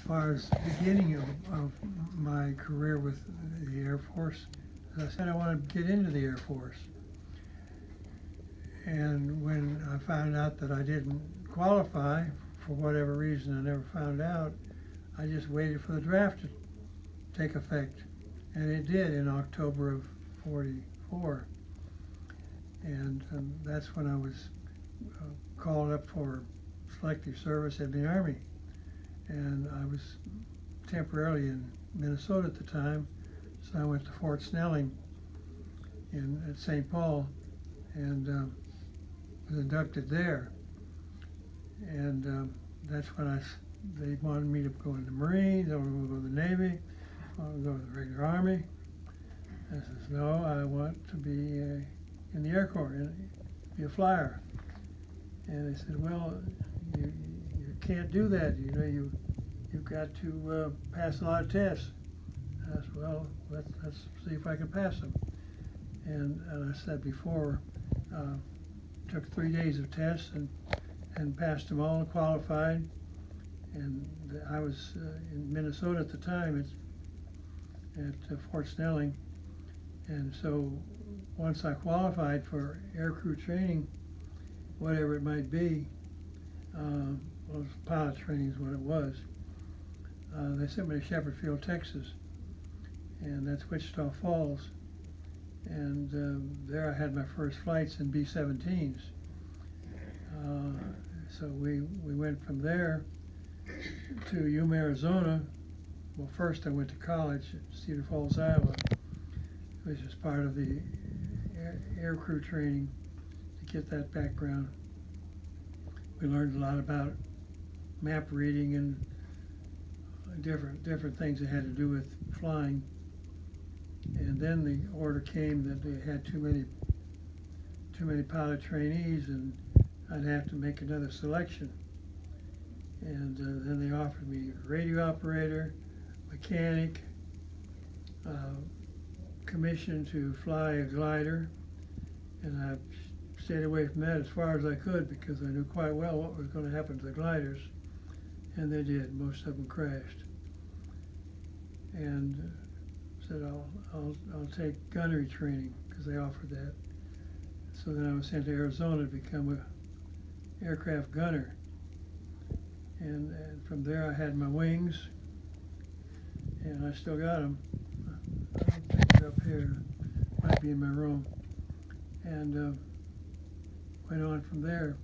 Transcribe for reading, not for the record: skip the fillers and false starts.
far as the beginning of my career with the Air Force, as I said, I wanted to get into the Air Force. And when I found out that I didn't qualify, for whatever reason I never found out, I just waited for the draft to take effect. And it did in October of '44. And that's when I was called up for selective service in the Army. And I was temporarily in Minnesota at the time, so I went to Fort Snelling at St. Paul and was inducted there. And that's when they wanted me to go in the Marines, I wanted to go to the Navy, I wanted to go to the regular Army. I says, no, I want to be in the Air Corps and be a flyer. And they said, well, you can't do that. You know, you've got to pass a lot of tests. I said, well, let's see if I can pass them. And I said before, took 3 days of tests and passed them all and qualified. And I was in Minnesota at the time at Fort Snelling. And so once I qualified for aircrew training, whatever it might be, well, pilot training is what it was, they sent me to Shepherd Field, Texas, and that's Wichita Falls. And there I had my first flights in B-17s. So we went from there to Yuma, Arizona. Well, first I went to college at Cedar Falls, Iowa, which is part of the aircrew training to get that background. We learned a lot about map reading and different things that had to do with flying. And then the order came that they had too many pilot trainees, and I'd have to make another selection. And then they offered me radio operator, mechanic, commission to fly a glider, and I stayed away from that as far as I could because I knew quite well what was going to happen to the gliders, and they did. Most of them crashed. And said I'll take gunnery training because they offered that. So then I was sent to Arizona to become a aircraft gunner, and from there I had my wings, and I still got them. I'll pick it up here, might be in my room, and went on from there.